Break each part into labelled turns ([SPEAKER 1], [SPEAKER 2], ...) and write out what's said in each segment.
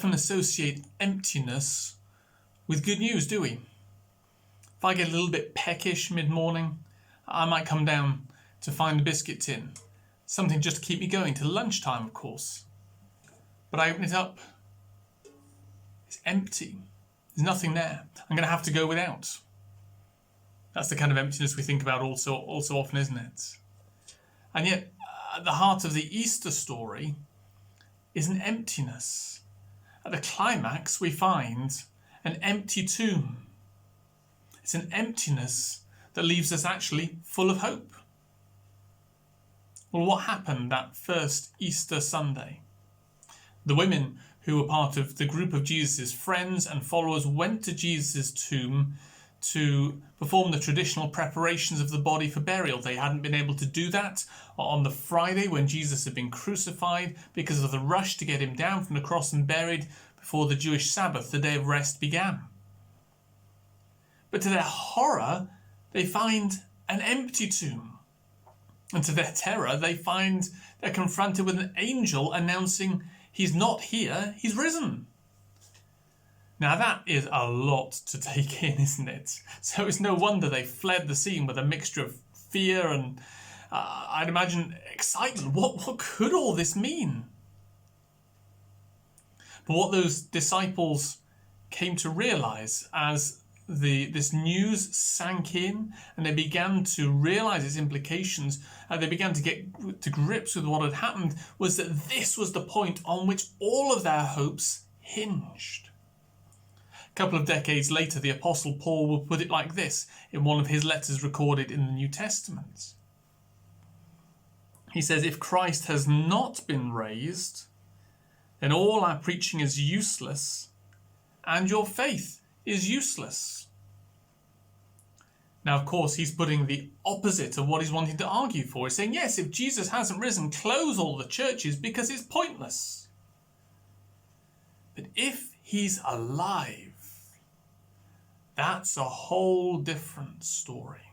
[SPEAKER 1] often associate emptiness with good news, do we? If I get a little bit peckish mid-morning, I might come down to find a biscuit tin. Something just to keep me going till lunchtime, of course. But I open it up. It's empty. There's nothing there. I'm going to have to go without. That's the kind of emptiness we think about also often, isn't it? And yet, at the heart of the Easter story is an emptiness. At the climax, we find an empty tomb. It's an emptiness that leaves us actually full of hope. Well, what happened that first Easter Sunday? The women who were part of the group of Jesus' friends and followers went to Jesus' tomb to perform the traditional preparations of the body for burial. They hadn't been able to do that on the Friday when Jesus had been crucified because of the rush to get him down from the cross and buried before the Jewish Sabbath, the day of rest, began. But to their horror, they find an empty tomb. And to their terror, they're confronted with an angel announcing he's not here, he's risen. Now that is a lot to take in, isn't it? So it's no wonder they fled the scene with a mixture of fear and, I'd imagine, excitement. What could all this mean? But what those disciples came to realise as this news sank in and they began to realise its implications, they began to get to grips with what had happened, was that this was the point on which all of their hopes hinged. A couple of decades later, the Apostle Paul will put it like this in one of his letters recorded in the New Testament. He says, "If Christ has not been raised, then all our preaching is useless and your faith is useless." Now, of course, he's putting the opposite of what he's wanting to argue for. He's saying, yes, if Jesus hasn't risen, close all the churches because it's pointless. But if he's alive, that's a whole different story.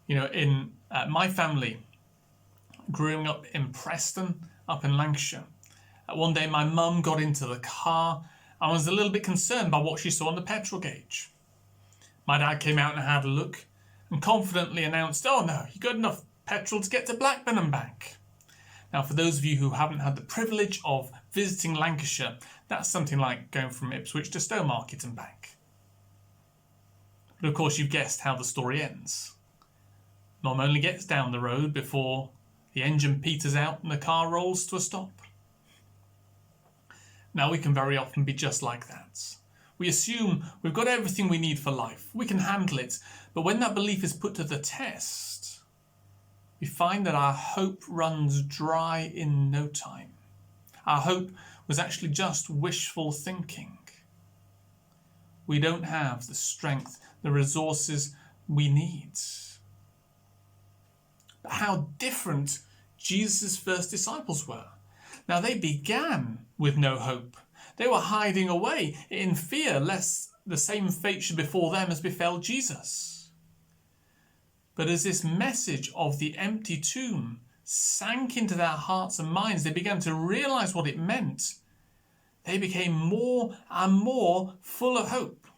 [SPEAKER 1] You know, in my family, growing up in Preston, up in Lancashire, one day my mum got into the car and was a little bit concerned by what she saw on the petrol gauge. My dad came out and had a look and confidently announced, "Oh no, you got enough petrol to get to Blackburn and back." Now, for those of you who haven't had the privilege of visiting Lancashire, that's something like going from Ipswich to Stowmarket and back. But of course, you've guessed how the story ends. Mum only gets down the road before the engine peters out and the car rolls to a stop. Now, we can very often be just like that. We assume we've got everything we need for life. We can handle it. But when that belief is put to the test, we find that our hope runs dry in no time. Our hope was actually just wishful thinking. We don't have the strength, the resources we need. But how different Jesus' first disciples were. Now, they began with no hope. They were hiding away in fear lest the same fate should befall them as befell Jesus. But as this message of the empty tomb sank into their hearts and minds, they began to realize what it meant. They became more and more full of hope.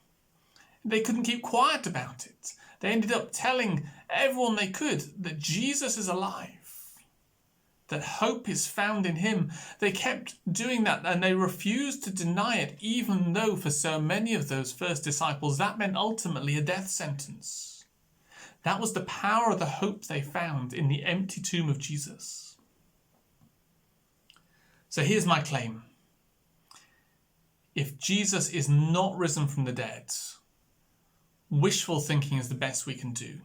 [SPEAKER 1] They couldn't keep quiet about it. They ended up telling everyone they could that Jesus is alive, that hope is found in him. They kept doing that and they refused to deny it, even though for so many of those first disciples that meant ultimately a death sentence. That was the power of the hope they found in the empty tomb of Jesus. So here's my claim. If Jesus is not risen from the dead, wishful thinking is the best we can do.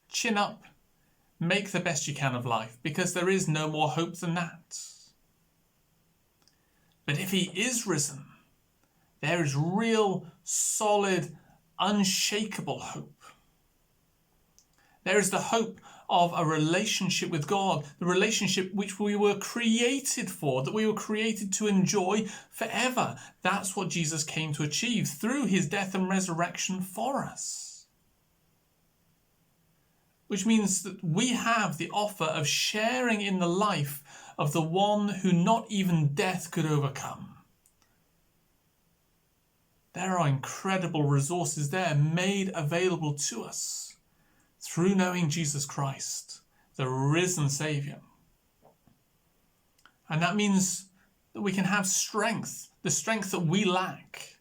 [SPEAKER 1] Chin up. Make the best you can of life, because there is no more hope than that. But if he is risen, there is real, solid, unshakable hope. There is the hope of a relationship with God, the relationship which we were created for, that we were created to enjoy forever. That's what Jesus came to achieve through his death and resurrection for us. Which means that we have the offer of sharing in the life of the one who not even death could overcome. There are incredible resources there made available to us through knowing Jesus Christ, the risen Saviour. And that means that we can have strength, the strength that we lack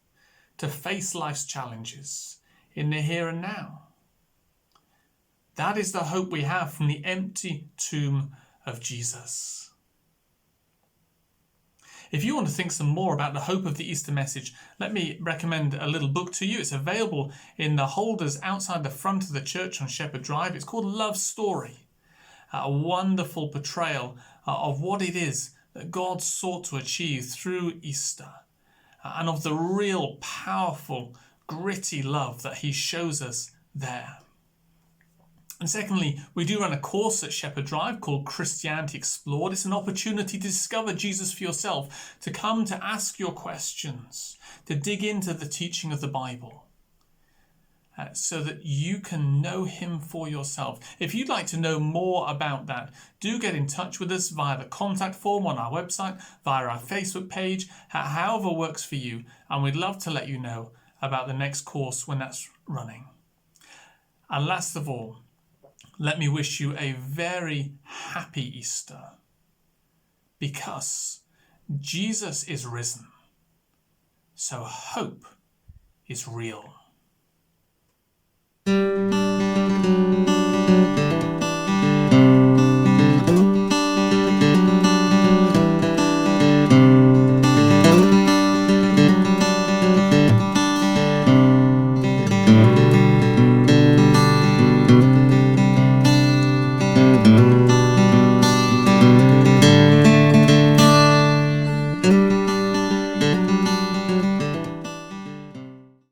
[SPEAKER 1] to face life's challenges in the here and now. That is the hope we have from the empty tomb of Jesus. If you want to think some more about the hope of the Easter message, let me recommend a little book to you. It's available in the holders outside the front of the church on Shepherd Drive. It's called Love Story, a wonderful portrayal of what it is that God sought to achieve through Easter, and of the real powerful, gritty love that he shows us there. And secondly, we do run a course at Shepherd Drive called Christianity Explored. It's an opportunity to discover Jesus for yourself, to come to ask your questions, to dig into the teaching of the Bible, so that you can know him for yourself. If you'd like to know more about that, do get in touch with us via the contact form on our website, via our Facebook page, however works for you, and we'd love to let you know about the next course when that's running. And last of all, let me wish you a very happy Easter, because Jesus is risen, so hope is real.